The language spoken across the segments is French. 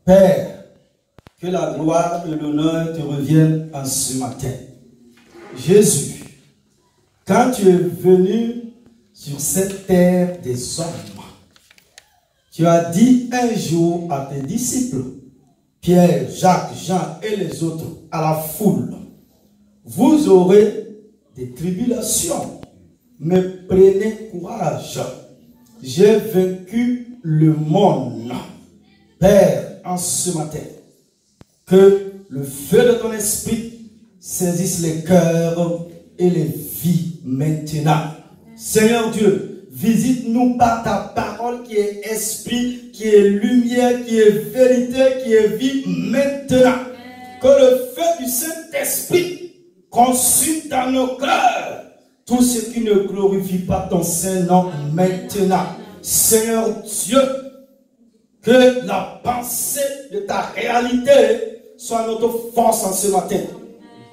Père, que la gloire et l'honneur te reviennent en ce matin. Jésus, quand tu es venu sur cette terre des hommes, tu as dit un jour à tes disciples, Pierre, Jacques, Jean et les autres, à la foule, vous aurez des tribulations, mais prenez courage. J'ai vaincu le monde. Père, en ce matin, que le feu de ton esprit saisisse les cœurs et les vies maintenant. Seigneur Dieu, visite-nous par ta parole qui est esprit, qui est lumière, qui est vérité, qui est vie maintenant. Que le feu du Saint-Esprit consume dans nos cœurs tout ce qui ne glorifie pas ton Saint-Nom maintenant. Seigneur Dieu, que la pensée de ta réalité soit notre force en ce matin.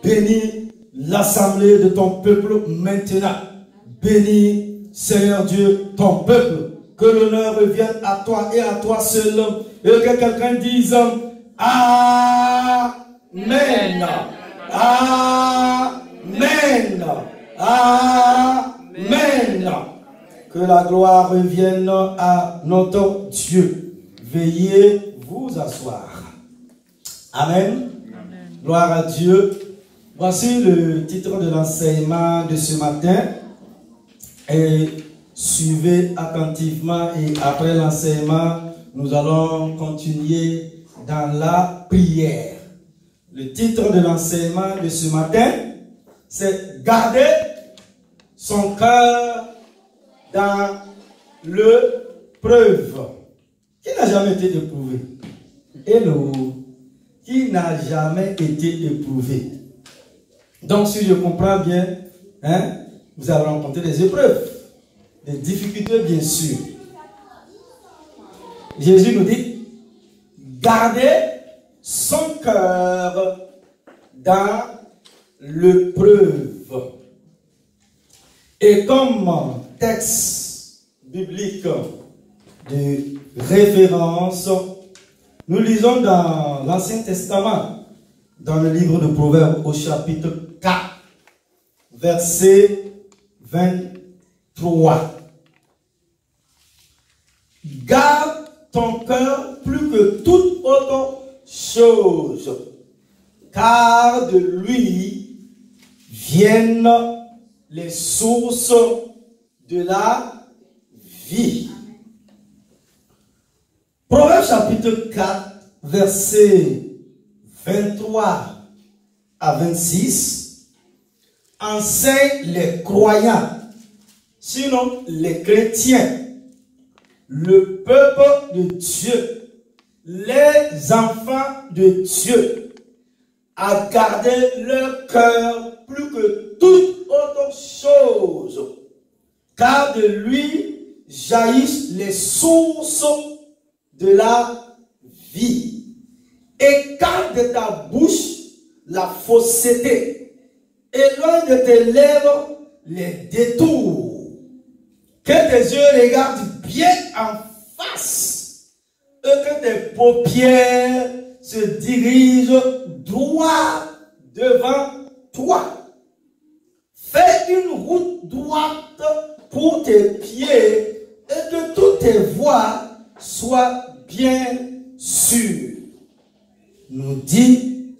Bénis l'assemblée de ton peuple maintenant. Bénis, Seigneur Dieu, ton peuple. Que l'honneur revienne à toi et à toi seul. Et que quelqu'un dise Amen. Amen. Amen. Que la gloire revienne à notre Dieu. Veuillez vous asseoir. Amen. Amen. Gloire à Dieu. Voici le titre de l'enseignement de ce matin. Et suivez attentivement et après l'enseignement, nous allons continuer dans la prière. Le titre de l'enseignement de ce matin, c'est garder son cœur dans l'épreuve. Qui n'a jamais été éprouvé? Hello. Qui n'a jamais été éprouvé? Donc, si je comprends bien, vous avez rencontré des épreuves, des difficultés, bien sûr. Jésus nous dit, gardez son cœur dans l'épreuve. Et comme texte biblique de référence, nous lisons dans l'Ancien Testament, dans le livre de Proverbes au chapitre 4, verset 23. Garde ton cœur plus que toute autre chose, car de lui viennent les sources de la vie. Proverbe chapitre 4, verset 23 à 26, enseigne les croyants, sinon les chrétiens, le peuple de Dieu, les enfants de Dieu, à garder leur cœur plus que toute autre chose, car de lui jaillissent les sources de la vie. Écarte de ta bouche la fausseté, éloigne de tes lèvres les détours, que tes yeux regardent bien en face et que tes paupières se dirigent droit devant toi. Fais une route droite pour tes pieds et que toutes tes voies soient bien sûres. Nous dit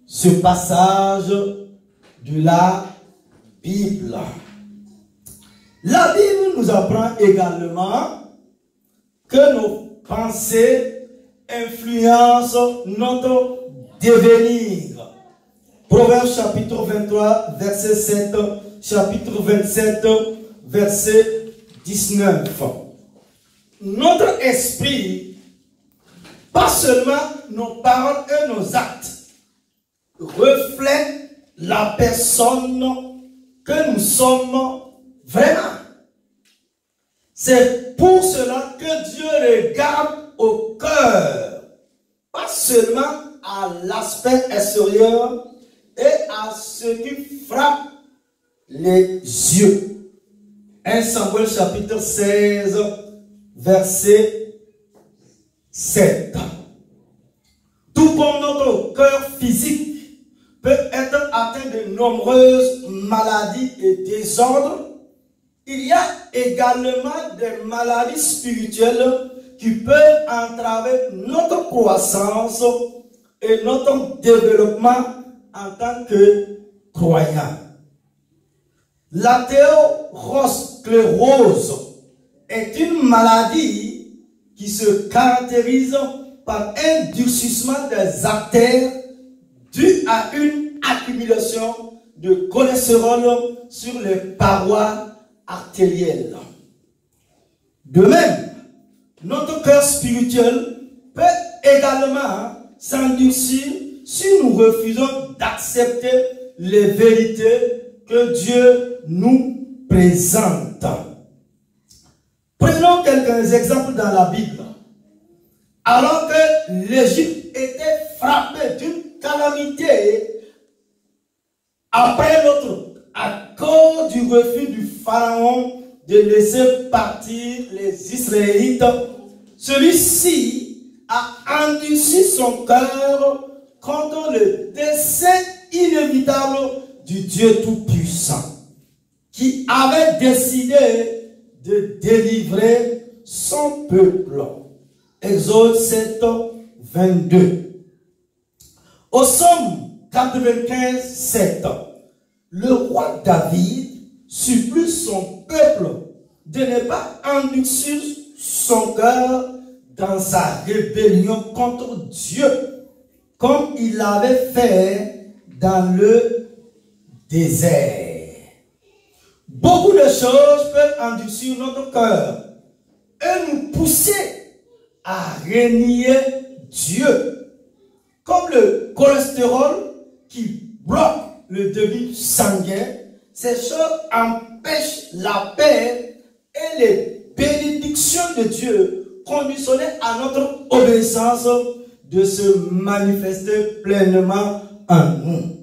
ce passage de la Bible. La Bible nous apprend également que nos pensées influencent notre devenir. Proverbe chapitre 23, verset 7, chapitre 27, verset 19. Notre esprit, pas seulement nos paroles et nos actes, reflètent la personne que nous sommes vraiment. C'est pour cela que Dieu regarde au cœur, pas seulement à l'aspect extérieur et à ce qui frappe les yeux. 1 Samuel chapitre 16, verset 7. Tout comme notre cœur physique peut être atteint de nombreuses maladies et désordres, il y a également des maladies spirituelles qui peuvent entraver notre croissance et notre développement en tant que croyants. L'athérosclérose est une maladie qui se caractérise par un durcissement des artères dû à une accumulation de cholestérol sur les parois artérielles. De même, notre cœur spirituel peut également s'endurcir si nous refusons d'accepter les vérités que Dieu nous présente. Prenons quelques exemples dans la Bible. Alors que l'Égypte était frappée d'une calamité après l'autre, à cause du refus du Pharaon de laisser partir les Israélites, celui-ci a endurci son cœur contre le dessein inévitable du Dieu Tout-Puissant, qui avait décidé de délivrer son peuple. Exode 7, 22. Au Psaume 95, 7, le roi David supplie son peuple de ne pas endurcir son cœur dans sa rébellion contre Dieu, comme il l'avait fait dans le désert. Beaucoup de choses peuvent endurcir notre cœur et nous pousser à renier Dieu, comme le cholestérol qui bloque le débit sanguin. Ces choses empêchent la paix et les bénédictions de Dieu conditionnées à notre obéissance de se manifester pleinement en nous.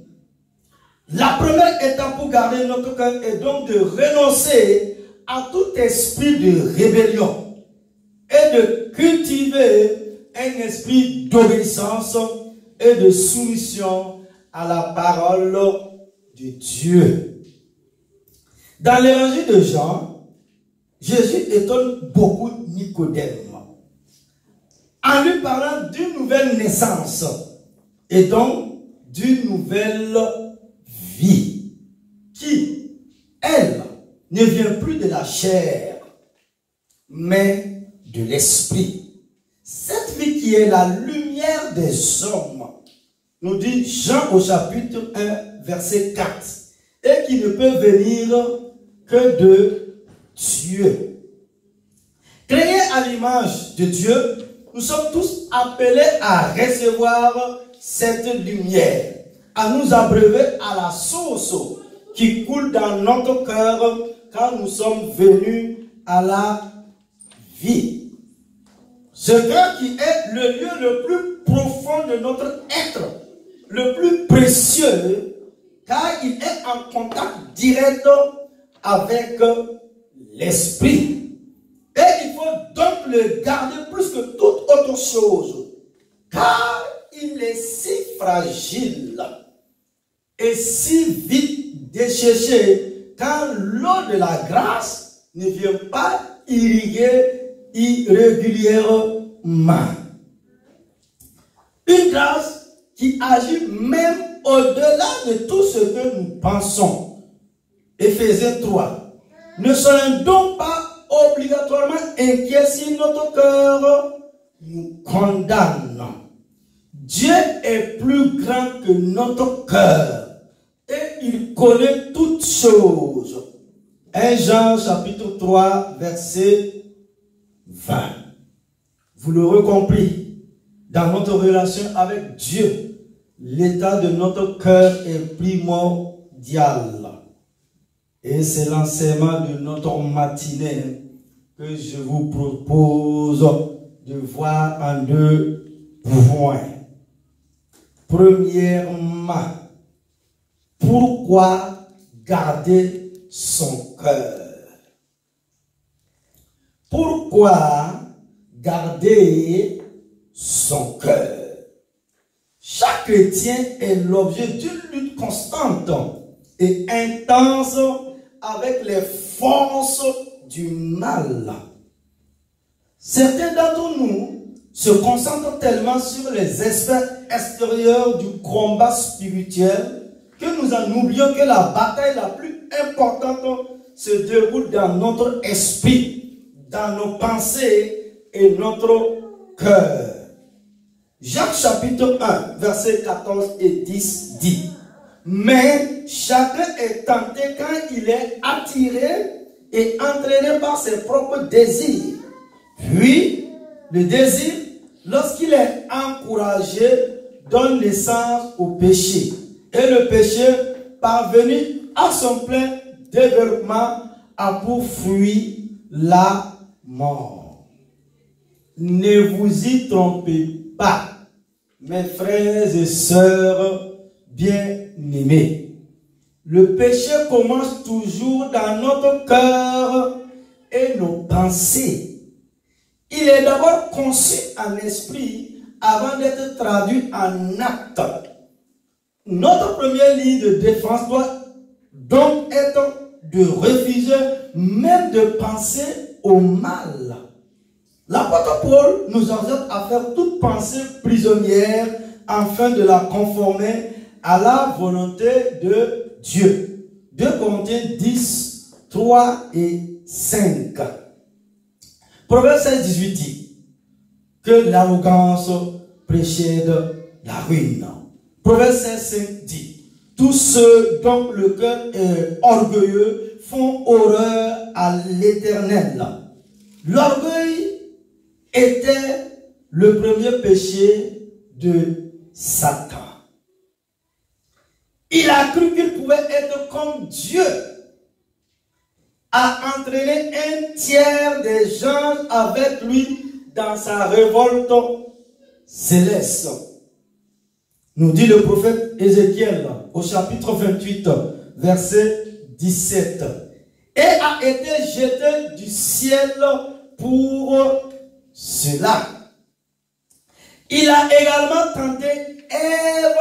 La première étape pour garder notre cœur est donc de renoncer à tout esprit de rébellion et de cultiver un esprit d'obéissance et de soumission à la parole de Dieu. Dans l'évangile de Jean, Jésus étonne beaucoup Nicodème en lui parlant d'une nouvelle naissance et donc d'une nouvelle vie qui, elle, ne vient plus de la chair, mais de l'esprit. Cette vie qui est la lumière des hommes, nous dit Jean au chapitre 1, verset 4, et qui ne peut venir que de Dieu. Créés à l'image de Dieu, nous sommes tous appelés à recevoir cette lumière, à nous abreuver à la source qui coule dans notre cœur quand nous sommes venus à la vie. Ce cœur qui est le lieu le plus profond de notre être, le plus précieux, car il est en contact direct avec l'esprit. Et il faut donc le garder plus que toute autre chose, car il est si fragile et si vite déséché quand l'eau de la grâce ne vient pas irriguer irrégulièrement. Une grâce qui agit même au-delà de tout ce que nous pensons. Éphésiens 3. Ne soyons donc pas obligatoirement inquiets si notre cœur nous condamne. Dieu est plus grand que notre cœur et il connaît toutes choses. 1 Jean chapitre 3 verset 20. Vous l'aurez compris, dans notre relation avec Dieu, l'état de notre cœur est primordial. Et c'est l'enseignement de notre matinée que je vous propose de voir en 2 points. Premièrement, pourquoi garder son cœur? Pourquoi garder son cœur? Chaque chrétien est l'objet d'une lutte constante et intense avec les forces du mal. Certains d'entre nous se concentrent tellement sur les aspects extérieurs du combat spirituel que nous en oublions que la bataille la plus importante se déroule dans notre esprit, dans nos pensées et notre cœur. Jacques chapitre 1, versets 14 et 10 dit: mais chacun est tenté quand il est attiré et entraîné par ses propres désirs. Puis, le désir, lorsqu'il est encouragé, donne naissance au péché. Et le péché, parvenu à son plein développement, a pour fruit la mort. Ne vous y trompez pas, mes frères et sœurs bien-aimés. Le péché commence toujours dans notre cœur et nos pensées. Il est d'abord conçu en esprit avant d'être traduit en acte. Notre première ligne de défense doit donc être de refuser même de penser au mal. L'apôtre Paul nous exhorte à faire toute pensée prisonnière afin de la conformer à la volonté de Dieu. 2 Corinthiens 10, 3 et 5. Proverbe 16, 18 dit que l'arrogance précède la ruine. Proverbe 16, 5 dit: tous ceux dont le cœur est orgueilleux font horreur à l'Éternel. L'orgueil était le premier péché de Satan. Il a cru qu'il pouvait être comme Dieu, a entraîné un tiers des gens avec lui dans sa révolte céleste. Nous dit le prophète Ézéchiel au chapitre 28, verset 17. Et a été jeté du ciel pour cela. Il a également tenté Ève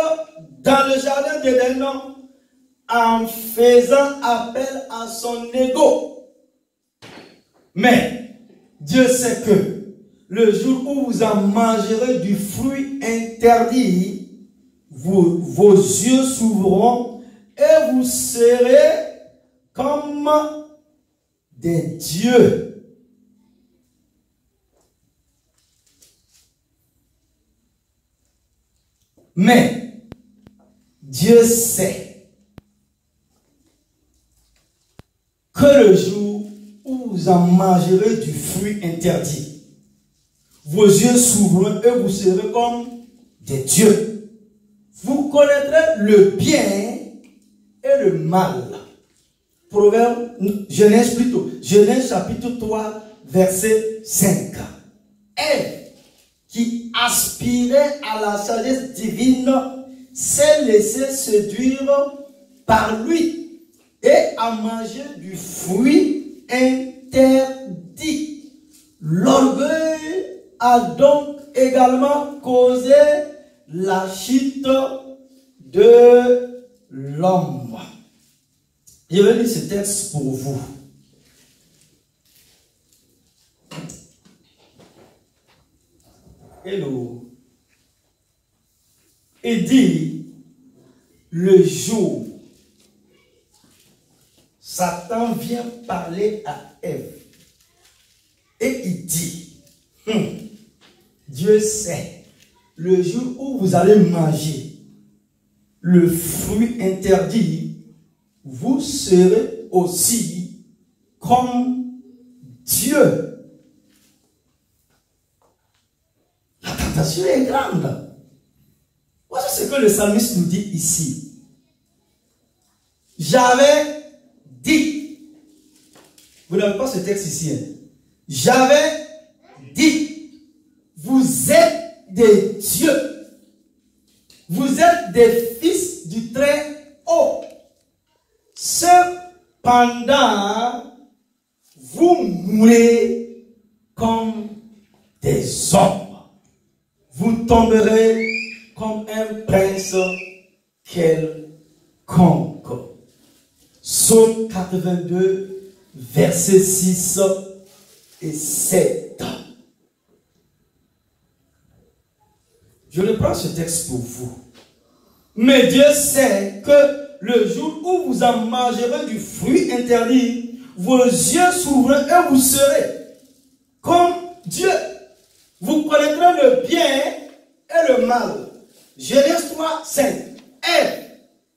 dans le jardin d'Éden en faisant appel à son ego. Mais Dieu sait que le jour où vous en mangerez du fruit interdit, vos yeux s'ouvriront et vous serez comme des dieux. Mais Dieu sait que le jour où vous en mangerez du fruit interdit, vos yeux s'ouvriront et vous serez comme des dieux. Vous connaîtrez le bien et le mal. Proverbe, Genèse plutôt, Genèse chapitre 3, verset 5. Ève, qui aspirait à la sagesse divine, s'est laissé séduire par lui et a mangé du fruit interdit. L'orgueil a donc également causé la chute de l'homme. Je vais lire ce texte pour vous. Hello. Il dit, le jour, Satan vient parler à Ève. Et il dit, Dieu sait, le jour où vous allez manger le fruit interdit, vous serez aussi comme Dieu. La tentation est grande. Voici ce que le psalmiste nous dit ici. J'avais dit, vous n'avez pas ce texte ici, hein? J'avais dit, vous êtes des dieux, vous êtes des fils du Très-Haut. Cependant, vous mourrez comme des hommes. Vous tomberez comme un quelconque. Psaume 82, versets 6 et 7. Je reprends ce texte pour vous. Mais Dieu sait que le jour où vous en mangerez du fruit interdit, vos yeux s'ouvriront et vous serez comme Dieu. Vous connaîtrez le bien et le mal. Genèse 3, 5. Ève,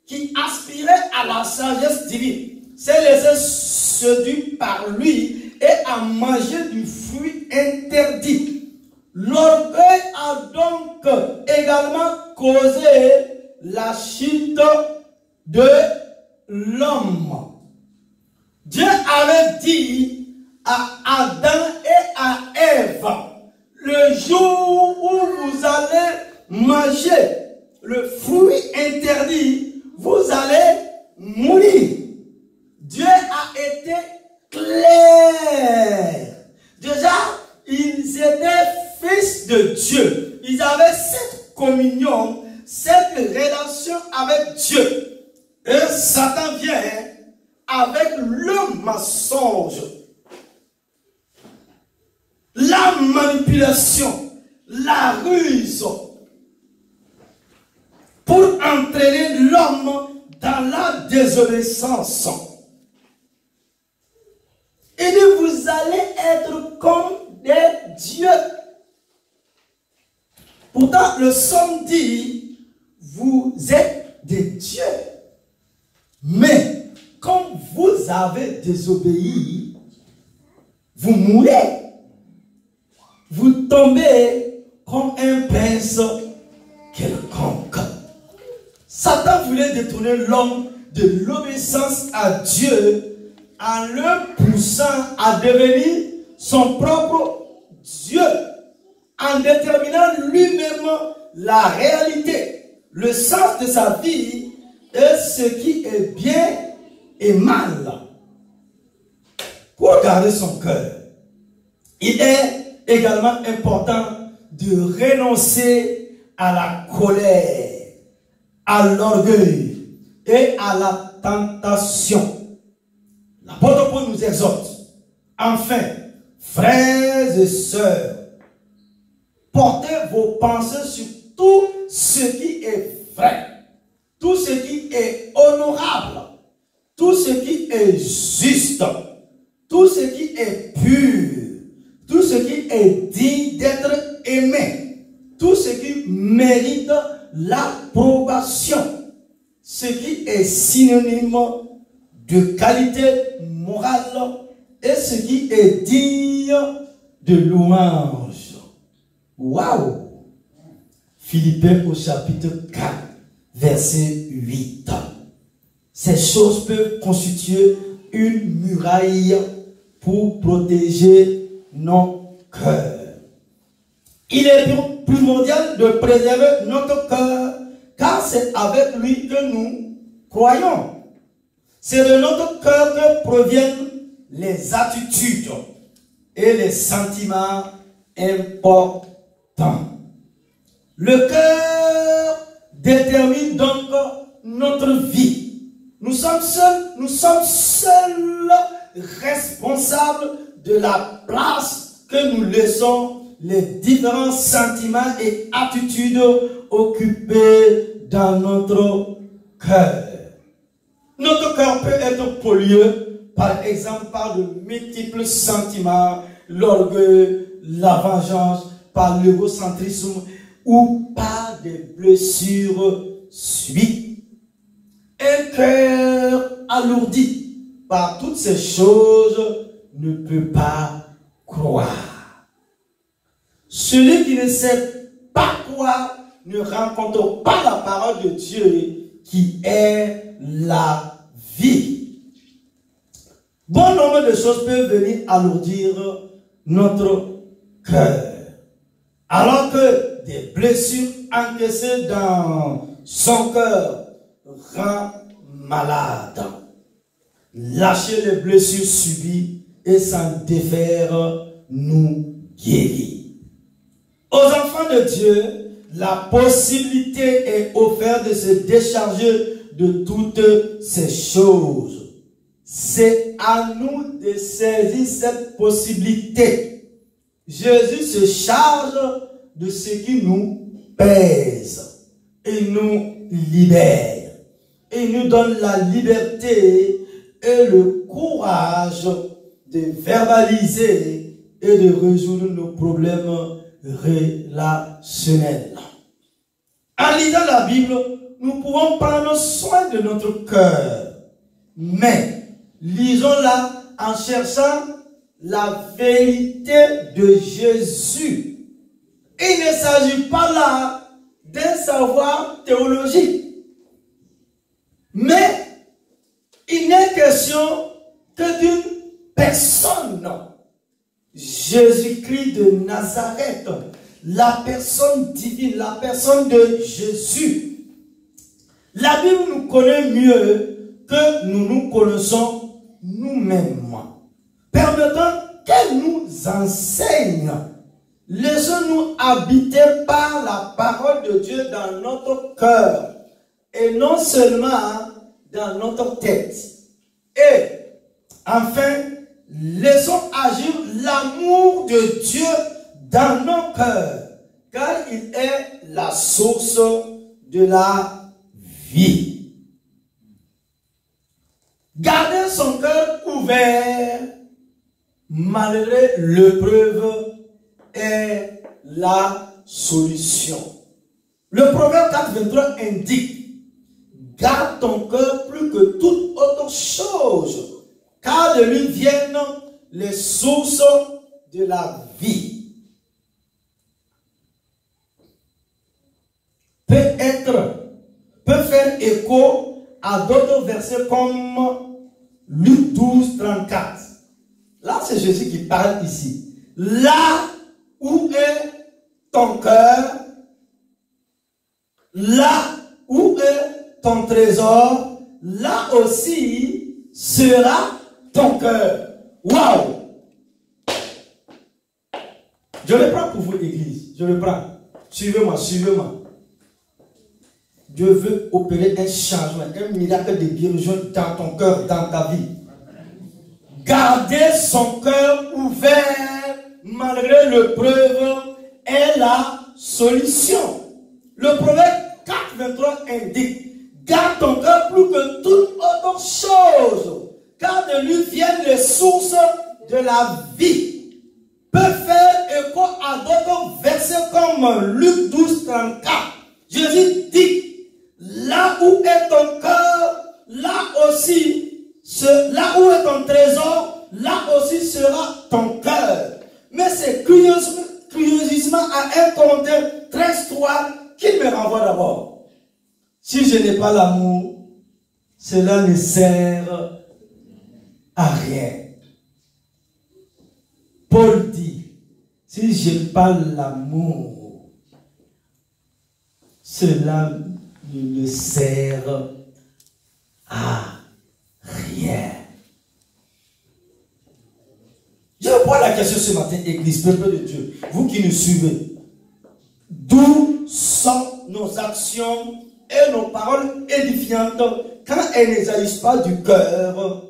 qui aspirait à la sagesse divine, s'est laissée séduire par lui et a mangé du fruit interdit. L'orgueil a donc également causé la chute de l'homme. Dieu avait dit à Adam et à Ève, le jour où vous allez manger le fruit interdit, vous allez mourir. Dieu a été clair. Déjà, ils étaient fils de Dieu. Ils avaient cette communion, cette relation avec Dieu. Et Satan vient avec le mensonge, la manipulation, la ruse, pour entraîner l'homme dans la désobéissance. Il dit, vous allez être comme des dieux. Pourtant, le psaume dit, vous êtes des dieux. Mais, comme vous avez désobéi, vous mourrez. Vous tombez comme un prince quelconque. Satan voulait détourner l'homme de l'obéissance à Dieu en le poussant à devenir son propre Dieu, en déterminant lui-même la réalité, le sens de sa vie et ce qui est bien et mal. Pour garder son cœur, il est également important de renoncer à la colère, à l'orgueil et à la tentation. L'apôtre Paul nous exhorte. Enfin, frères et sœurs, portez vos pensées sur tout ce qui est vrai, tout ce qui est honorable, tout ce qui est juste, tout ce qui est pur, tout ce qui est digne d'être aimé, tout ce qui mérite l'approbation, ce qui est synonyme de qualité morale et ce qui est digne de louange. Waouh! Philippiens au chapitre 4, verset 8. Ces choses peuvent constituer une muraille pour protéger nos cœurs. Il est primordial de préserver notre cœur, car c'est avec lui que nous croyons. C'est de notre cœur que proviennent les attitudes et les sentiments importants. Le cœur détermine donc notre vie. Nous sommes seuls responsables de la place que nous laissons les différents sentiments et attitudes occupés dans notre cœur. Notre cœur peut être pollué, par exemple, par de multiples sentiments, l'orgueil, la vengeance, par l'égocentrisme ou par des blessures subies. Un cœur alourdi par toutes ces choses ne peut pas croire. Celui qui ne sait pas croire ne rencontre pas la parole de Dieu qui est la vie. Bon nombre de choses peuvent venir alourdir notre cœur. Alors que des blessures encaissées dans son cœur rendent malade. Lâcher les blessures subies et s'en défaire nous guérit. Aux enfants de Dieu, la possibilité est offerte de se décharger de toutes ces choses. C'est à nous de saisir cette possibilité. Jésus se charge de ce qui nous pèse et nous libère. Et nous donne la liberté et le courage de verbaliser et de résoudre nos problèmes relationnels. En lisant la Bible, nous pouvons prendre soin de notre cœur, mais lisons-la en cherchant la vérité de Jésus. Il ne s'agit pas là d'un savoir théologique, mais il n'est question que d'une personne, Jésus-Christ de Nazareth, la personne divine, la personne de Jésus. La Bible nous connaît mieux que nous nous connaissons nous-mêmes. Permettons qu'elle nous enseigne. Laissons-nous habiter par la parole de Dieu dans notre cœur et non seulement dans notre tête. Et enfin, laissons agir l'amour de Dieu dans nos cœurs, car il est la source de la vie. Garder son cœur ouvert malgré l'épreuve est la solution. Le Proverbe 4:23 indique: garde ton cœur plus que toute autre chose, car de lui viennent les sources de la vie. Peut faire écho à d'autres versets comme Luc 12:34. Là, c'est Jésus qui parle ici. Là où est ton cœur, là où est ton trésor, là aussi sera ton cœur. Waouh! Je le prends pour vous, Église. Je le prends. Suivez-moi, suivez-moi. Dieu veut opérer un changement, un miracle de guérison dans ton cœur, dans ta vie. Garder son cœur ouvert malgré l'épreuve est la solution. Le Proverbe 4:23 indique: garde ton cœur plus que toute autre chose, car de lui viennent les sources de la vie. Peut faire écho à d'autres versets comme Luc 12:34. Jésus dit: là où est ton cœur, là aussi, là où est ton trésor, là aussi sera ton cœur. Mais c'est curieusement à 1 Corinthiens 13:3 qu'il me renvoie d'abord. Si je n'ai pas l'amour, cela ne sert à rien. Paul dit: si je n'ai pas l'amour, cela ne sert à rien. Je vous pose la question ce matin, Église, peuple de Dieu, vous qui nous suivez. D'où sont nos actions et nos paroles édifiantes quand elles ne jaillissent pas du cœur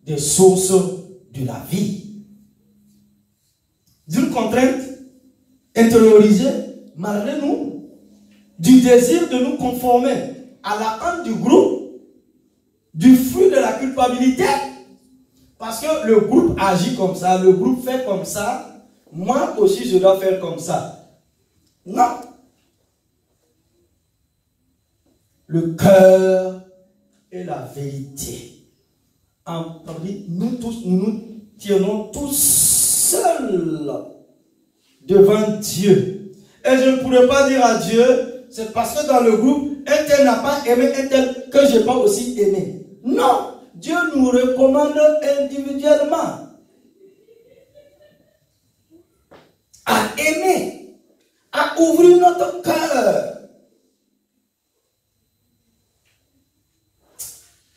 des sources de la vie? D'une contrainte intériorisée malgré nous, du désir de nous conformer à l'attente du groupe, du fruit de la culpabilité, parce que le groupe agit comme ça, le groupe fait comme ça, moi aussi je dois faire comme ça. Non. Le cœur est la vérité. En pratique, nous tous, nous tiendrons tous seuls devant Dieu. Et je ne pourrais pas dire à Dieu: c'est parce que dans le groupe, un tel n'a pas aimé un tel que je n'ai pas aussi aimé. Non, Dieu nous recommande individuellement à aimer, à ouvrir notre cœur.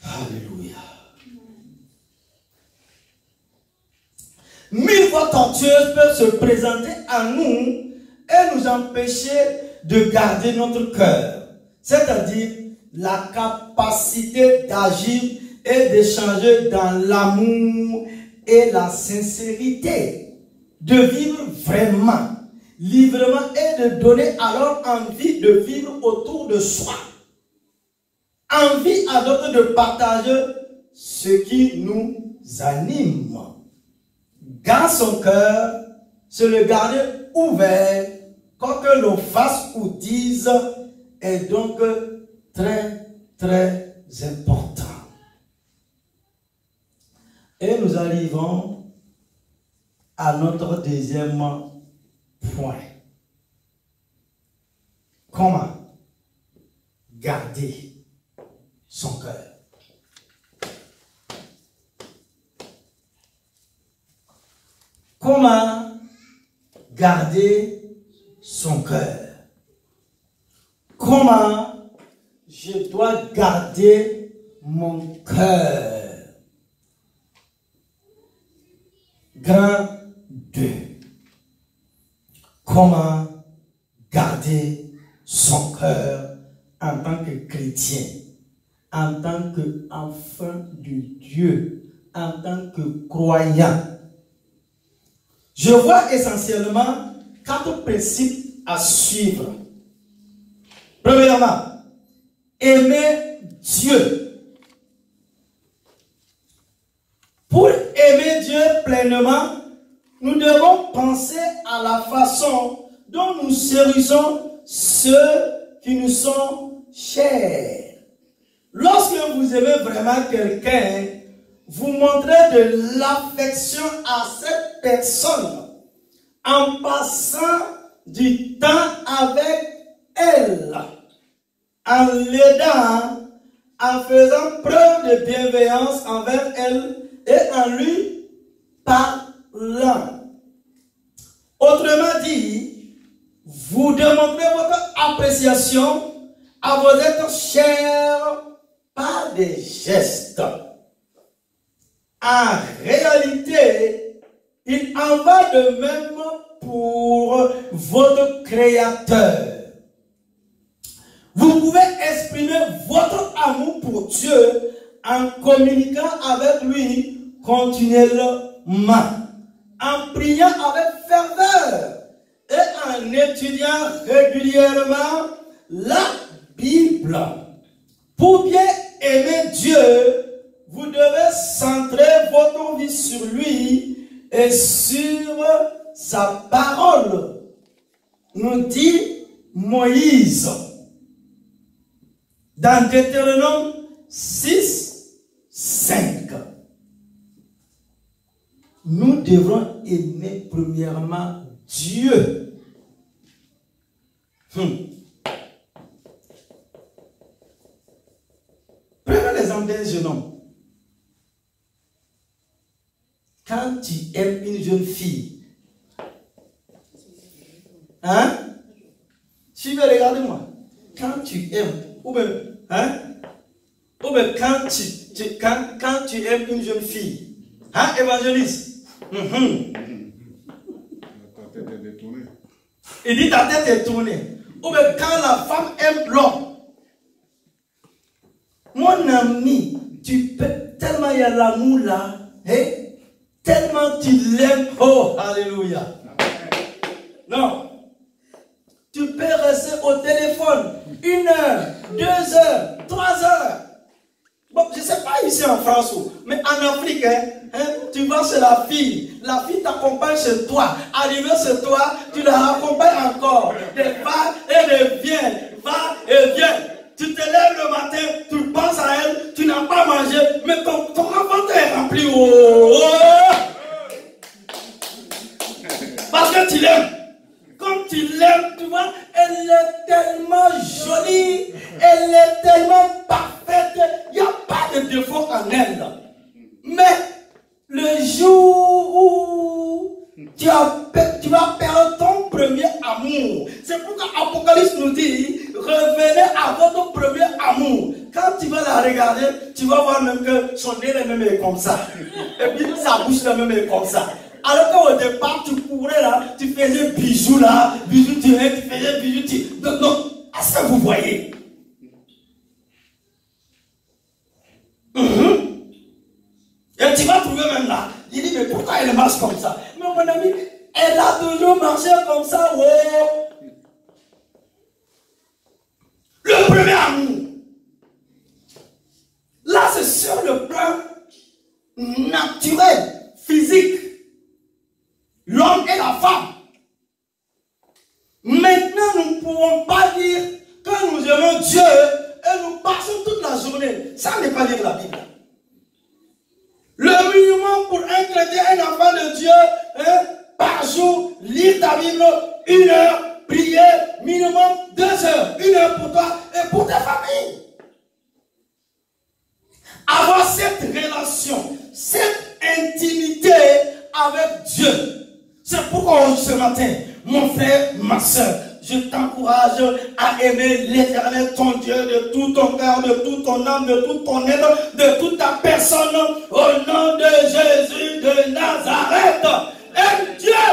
Alléluia. 1000 voix tortueuses peuvent se présenter à nous et nous empêcher de garder notre cœur, c'est-à-dire la capacité d'agir et d'échanger dans l'amour et la sincérité, de vivre vraiment, librement et de donner alors envie de vivre autour de soi. Envie à d'autres de partager ce qui nous anime. Garde son cœur, se le garder ouvert, quoi que l'on fasse ou dise, est donc très, très important. Et nous arrivons à notre deuxième point. Comment garder son cœur? Comment garder son cœur? Comment je dois garder mon cœur? Grand 2. Comment garder son cœur en tant que chrétien, en tant qu'enfant de Dieu, en tant que croyant? Je vois essentiellement 4 principes à suivre. Premièrement, aimer Dieu. Pour aimer Dieu pleinement, nous devons penser à la façon dont nous chérissons ceux qui nous sont chers. Lorsque vous aimez vraiment quelqu'un, vous montrez de l'affection à cette personne en passant du temps avec elle, en l'aidant, en faisant preuve de bienveillance envers elle et en lui parlant. Autrement dit, vous démontrez votre appréciation à vos êtres chers par des gestes. En réalité, il en va de même pour votre Créateur. Vous pouvez exprimer votre amour pour Dieu en communiquant avec lui continuellement, en priant avec ferveur et en étudiant régulièrement la Bible. Pour bien aimer Dieu, vous devez centrer votre vie sur lui et sur sa parole, nous dit Moïse. Dans Deutéronome 6, 5. Nous devrons aimer premièrement Dieu. Prenons l'exemple d'un jeune homme. Quand tu aimes une jeune fille, hein? Tu veux regarder moi. Quand tu aimes, ou bien, quand tu aimes une jeune fille, hein, évangéliste? Ta tête est détournée. Il dit ta tête est tournée. Ou bien quand la femme aime l'homme. Mon ami, tu peux, tellement il y a l'amour là, hein? Tellement tu l'aimes, oh, alléluia. Non. Tu peux rester au téléphone 1 heure, 2 heures, 3 heures. Bon, je ne sais pas ici en France, mais en Afrique, tu vas chez la fille t'accompagne chez toi. Arrivé chez toi, tu la raccompagnes encore. Elle va et elle vient, va et vient. Tu te lèves le matin, tu penses à elle, tu n'as pas mangé, mais ton ventre est rempli. Parce que tu l'aimes. Comme tu l'aimes, tu vois, elle est tellement jolie, elle est tellement parfaite, il n'y a pas de défaut en elle. Mais le jour où tu vas perdre ton premier amour, c'est pourquoi Apocalypse nous dit, revenez à votre premier amour. Quand tu vas la regarder, tu vas voir même que son nez est même comme ça. Et puis sa bouche est même comme ça. Alors qu'au départ, tu courais là, tu faisais bijoux là, bijoux tu faisais bijoux tu... Donc, est-ce que vous voyez? Et tu vas trouver même là. Il dit, mais pourquoi elle marche comme ça? Mais mon ami, elle a toujours marché comme ça. Oh. Le premier amour. Là, c'est sur le plan naturel, physique. L'homme et la femme. Maintenant, nous ne pouvons pas dire que nous aimons Dieu et nous passons toute la journée. Ça n'est pas lire la Bible. Le minimum pour un chrétien, un enfant de Dieu, par jour, lire ta Bible, 1 heure, prier, minimum 2 heures, 1 heure pour toi et pour ta famille. Avoir cette relation, cette intimité avec Dieu. C'est pourquoi ce matin, mon frère, ma soeur, je t'encourage à aimer l'Éternel, ton Dieu, de tout ton cœur, de toute ton âme, de tout ton être, de toute ta personne, au nom de Jésus de Nazareth. Et Dieu,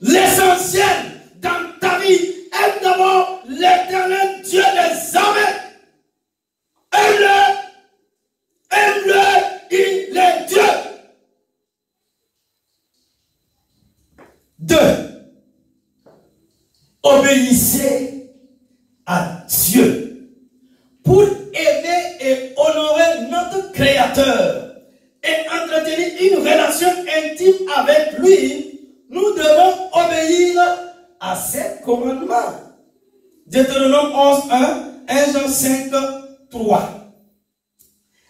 l'essentiel dans ta vie est d'abord l'Éternel Dieu des armées. Aime-le, aime-le, il est Dieu. 2. Obéissez à Dieu. Pour aimer et honorer notre Créateur et entretenir une relation intime avec lui, nous devons obéir à ses commandements. Deutéronome 11:1, 1 Jean 5:3.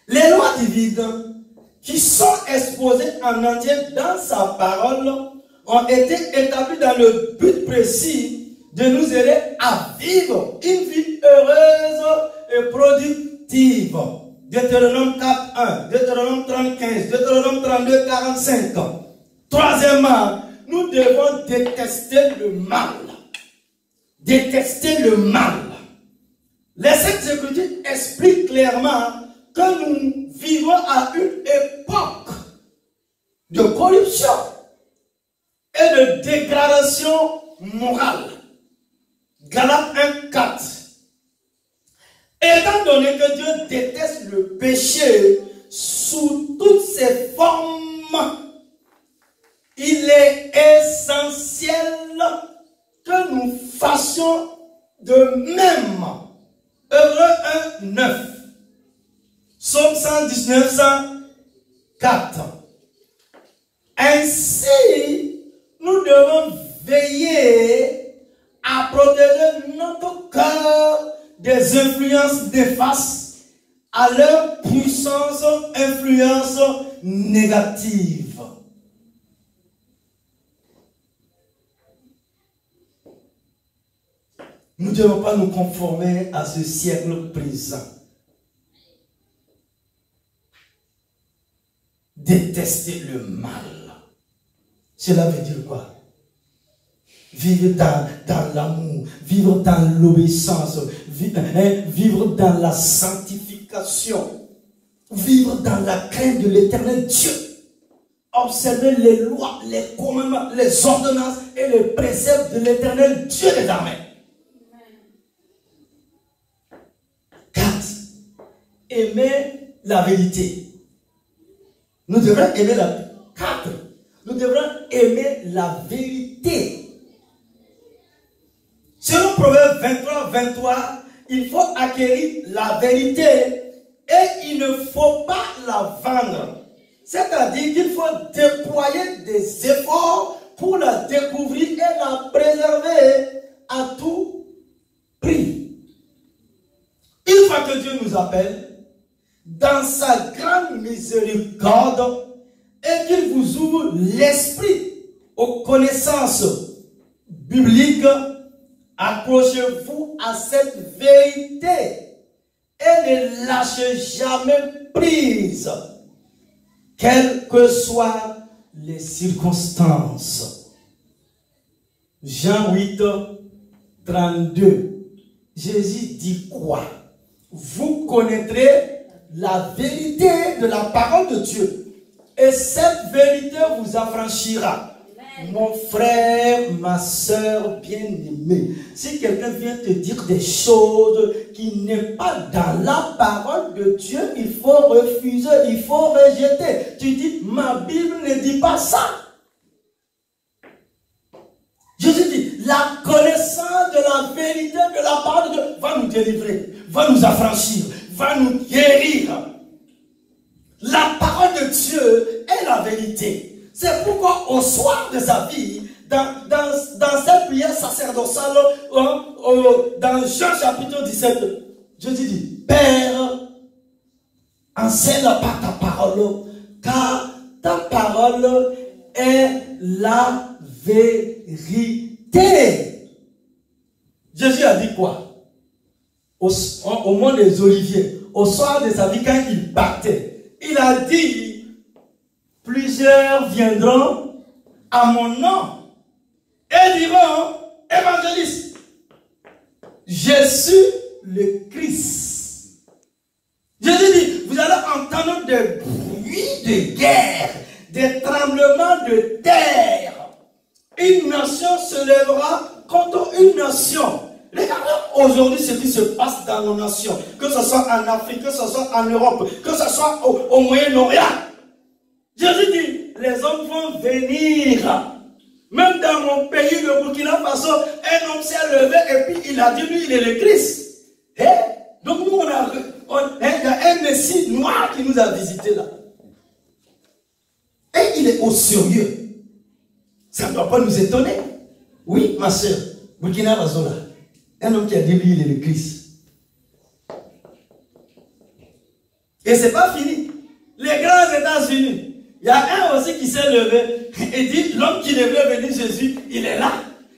Les lois divines qui sont exposées en entier dans sa parole ont été établies dans le but précis de nous aider à vivre une vie heureuse et productive. Deutéronome 4:1, Deutéronome 30:15, Deutéronome 32:45. Troisièmement, nous devons détester le mal. Détester le mal. Les Saintes Écritures expliquent clairement que nous vivons à une époque de corruption et de dégradation morale. Galates 1:4. Étant donné que Dieu déteste le péché sous toutes ses formes, il est essentiel que nous fassions de même. Hébreux 1:9. Psaume 119, 104. Ainsi, nous devons veiller à protéger notre cœur des influences néfastes à leur puissance, influence négative. Nous ne devons pas nous conformer à ce siècle présent. Détester le mal. Cela veut dire quoi? Vivre dans l'amour, vivre dans l'obéissance, vivre dans la sanctification, vivre dans la crainte de l'Éternel Dieu. Observer les lois, les commandements, les ordonnances et les préceptes de l'Éternel Dieu des armées. 4. Aimer la vérité. Nous devrons aimer la vérité. 4. Nous devrons aimer la vérité. Selon Proverbe 23, il faut acquérir la vérité et il ne faut pas la vendre. C'est-à-dire qu'il faut déployer des efforts pour la découvrir et la préserver à tout prix. Une fois que Dieu nous appelle, dans sa grande miséricorde, et qu'il vous ouvre l'esprit aux connaissances bibliques, accrochez-vous à cette vérité et ne lâchez jamais prise, quelles que soient les circonstances. Jean 8:32. Jésus dit quoi? Vous connaîtrez la vérité de la parole de Dieu Et cette vérité vous affranchira. Mon frère, ma soeur bien-aimée, si quelqu'un vient te dire des choses qui n'est pas dans la parole de Dieu, il faut refuser, il faut rejeter. Tu dis, ma Bible ne dit pas ça. Jésus dit, la connaissance de la vérité de la parole de Dieu va nous délivrer, va nous affranchir, va nous guérir. La parole de Dieu est la vérité. C'est pourquoi au soir de sa vie, dans cette prière sacerdotale, dans Jean chapitre 17, Jésus dit, Père, enseigne par ta parole, car ta parole est la vérité. Jésus a dit quoi? Au mont des Oliviers, au soir de sa vie, quand il partait, il a dit, plusieurs viendront à mon nom et diront, évangéliste, je suis le Christ. Jésus dit, vous allez entendre des bruits de guerre, des tremblements de terre. Une nation se lèvera contre une nation. Regardez aujourd'hui ce qui se passe dans nos nations, que ce soit en Afrique, que ce soit en Europe, que ce soit au Moyen-Orient. Jésus dit, les hommes vont venir. Même dans mon pays, le Burkina Faso, un homme s'est levé et puis il a dit, lui, il est le Christ. Et donc nous, il y a un Messie noir qui nous a visités là. Et il est au sérieux. Ça ne doit pas nous étonner. Oui, ma soeur, Burkina Faso là. Un homme qui a dit, lui, il est le Christ. Et c'est pas fini. Les grands États-Unis, il y a un aussi qui s'est levé et dit, l'homme qui devait venir Jésus, il est là.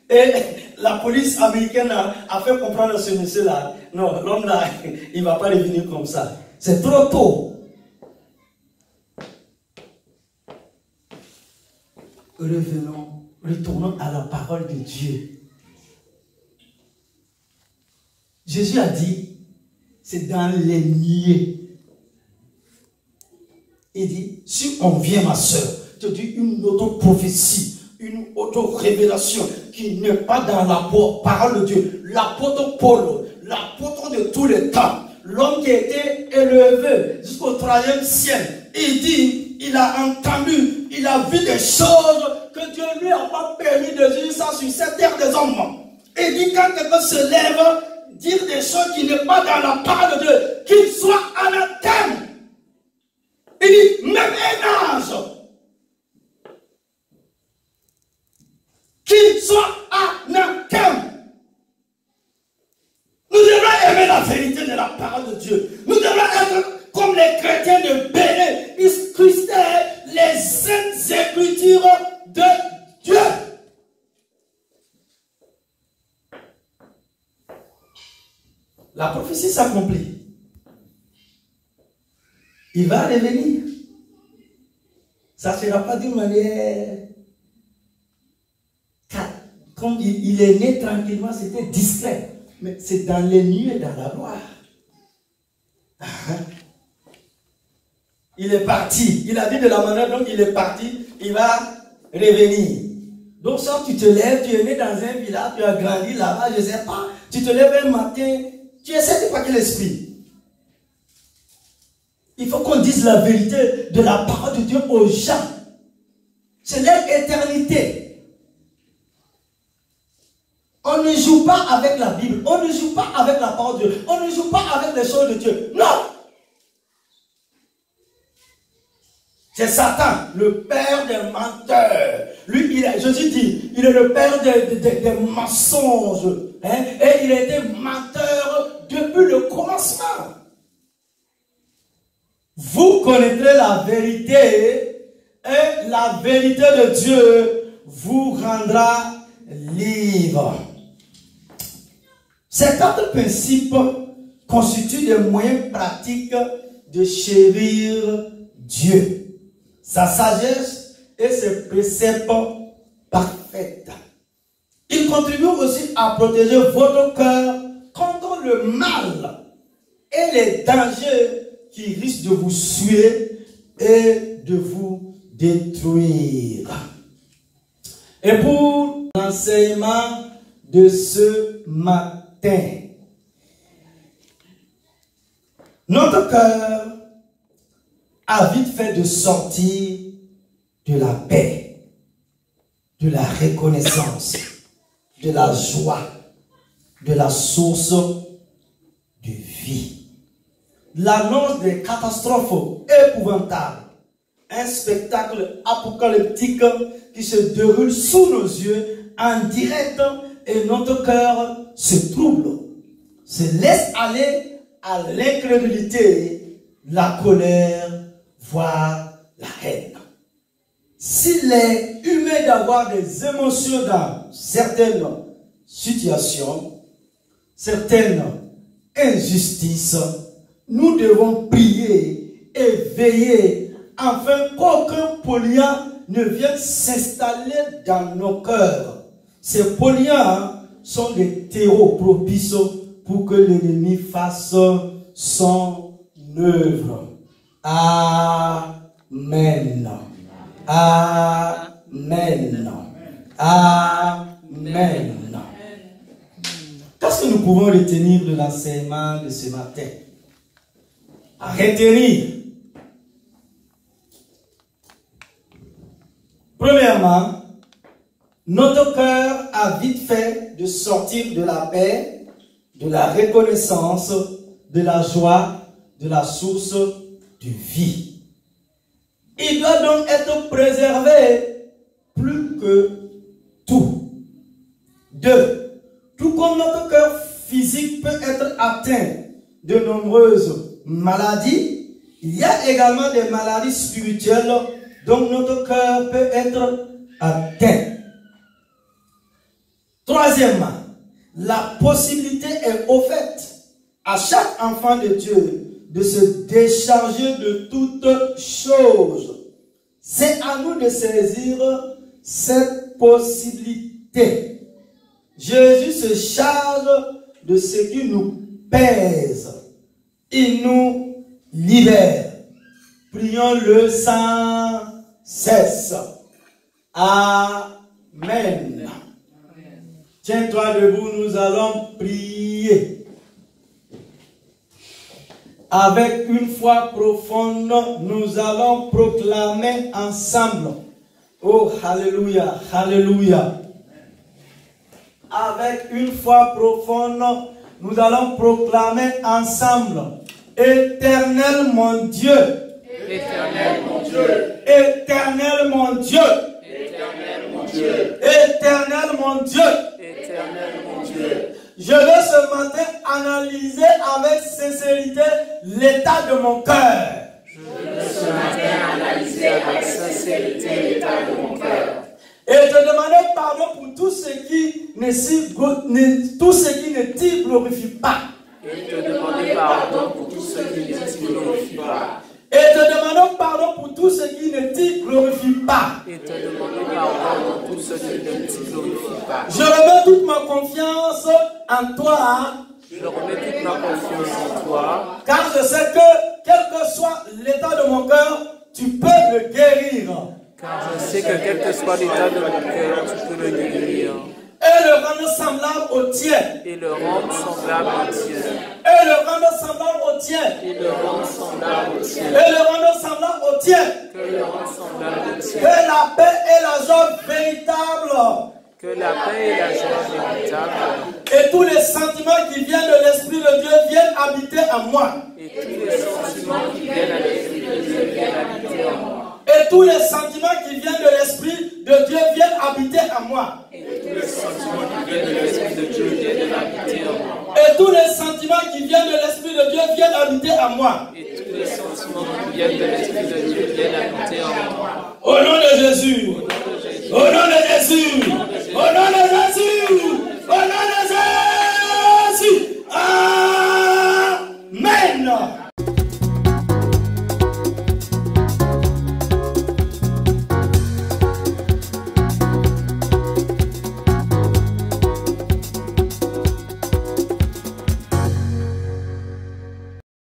Et la police américaine a fait comprendre à ce monsieur-là, non, l'homme là, il ne va pas revenir comme ça. C'est trop tôt. Retournons à la parole de Dieu. Jésus a dit, c'est dans les nuées. Il dit, si on vient, ma soeur, te dit une autre prophétie, une autre révélation qui n'est pas dans la parole de Dieu. L'apôtre Paul, l'apôtre de tous les temps, l'homme qui a été élevé jusqu'au 3e siècle, il dit, il a entendu, il a vu des choses que Dieu lui a pas permis de dire ça sur cette terre des hommes. Il dit, quand quelqu'un se lève, dire des choses qui n'est pas dans la parole de Dieu, qu'il soit anathème. Il dit, même un âge, qu'il soit anathème. Nous devons aimer la vérité de la parole de Dieu. Nous devons être comme les chrétiens de Bénin. Ils christaient les saintes écritures de Dieu. La prophétie s'accomplit. Il va revenir. Ça ne sera pas d'une manière... Comme il est né tranquillement, c'était discret. Mais c'est dans les nuées, dans la gloire. Il est parti. Il a dit de la manière dont il est parti, il va revenir. Donc, ça, tu te lèves, tu es né dans un village, tu as grandi là-bas, je ne sais pas. Tu te lèves un matin, tu essaies de pas quel esprit. Il faut qu'on dise la vérité de la parole de Dieu aux gens. C'est leur éternité. On ne joue pas avec la Bible. On ne joue pas avec la parole de Dieu. On ne joue pas avec les choses de Dieu. Non! C'est Satan, le père des menteurs. Lui, Jésus dit, il est le père des mensonges. Hein? Et il a été menteur depuis le commencement. Vous connaîtrez la vérité et la vérité de Dieu vous rendra libre. Ces 4 principes constituent des moyens pratiques de chérir Dieu, sa sagesse et ses préceptes parfaits. Ils contribuent aussi à protéger votre cœur contre le mal et les dangers qui risquent de vous suer et de vous détruire. Et pour l'enseignement de ce matin, notre cœur a vite fait de sortir de la paix, de la reconnaissance, de la joie, de la source de vie. L'annonce des catastrophes épouvantables, un spectacle apocalyptique qui se déroule sous nos yeux en direct et notre cœur se trouble, se laisse aller à l'incrédulité, la colère, voire la haine. S'il est humain d'avoir des émotions dans certaines situations, certaines injustices, nous devons prier et veiller afin qu'aucun polluant ne vienne s'installer dans nos cœurs. Ces polluants sont des terreaux propices pour que l'ennemi fasse son œuvre. Amen. Amen. Amen. Qu'est-ce que nous pouvons retenir de l'enseignement de ce matin? À retenir. Premièrement, notre cœur a vite fait de sortir de la paix, de la reconnaissance, de la joie, de la source de vie. Il doit donc être préservé plus que tout. 2. Tout comme notre cœur physique peut être atteint de nombreuses maladies, il y a également des maladies spirituelles dont notre cœur peut être atteint. Troisièmement, la possibilité est offerte à chaque enfant de Dieu de se décharger de toutes choses. C'est à nous de saisir cette possibilité. Jésus se charge de ce qui nous pèse. Il nous libère. Prions-le sans cesse. Amen. Tiens-toi debout, nous allons prier. Avec une foi profonde, nous allons proclamer ensemble. Oh, alléluia, alléluia. Avec une foi profonde, nous allons proclamer ensemble. Éternel mon Dieu. Éternel mon Dieu. Éternel mon Dieu. Éternel mon Dieu. Éternel mon Dieu. Éternel mon Dieu. Je vais ce matin analyser avec sincérité l'état de mon cœur. Je veux ce matin analyser avec sincérité l'état de mon cœur. Et te demander pardon pour tout ce qui ne t'y glorifie pas. Et te demander pardon pour tout ce qui ne t'y glorifie pas. Et te demander pardon pour tout ce qui ne t'y glorifie pas. Et te demander pardon pour tout ce qui ne t'y glorifie pas. Je remets toute ma confiance en toi. Je remets toute ma confiance en toi. Car je sais que, quel que soit l'état de mon cœur, tu peux le guérir. Car je sais que quel que soit l'état de mon cœur, tu peux le guérir. Et le rendre semblable au tien. Et le rendre semblable au tien. Et le rendre semblable au tien. Et le rendre semblable au tien. Et le rendre semblable au tien. Que le rendre semblable au tien. Que la paix et la joie véritable. Que la paix et la joie véritable. Et tous les sentiments qui viennent de l'Esprit de Dieu viennent habiter en moi. Et tous les sentiments qui viennent à l'Esprit de Dieu viennent habiter en moi. Et tous les sentiments qui viennent de l'Esprit de Dieu viennent habiter en moi. Et tous les sentiments qui viennent de l'Esprit de Dieu viennent habiter en moi. Et tous les sentiments qui viennent de l'Esprit de Dieu viennent habiter en moi. Et tous les sentiments qui viennent de l'Esprit de Dieu viennent habiter en moi. Au nom de Jésus. Au nom de Jésus. Au nom de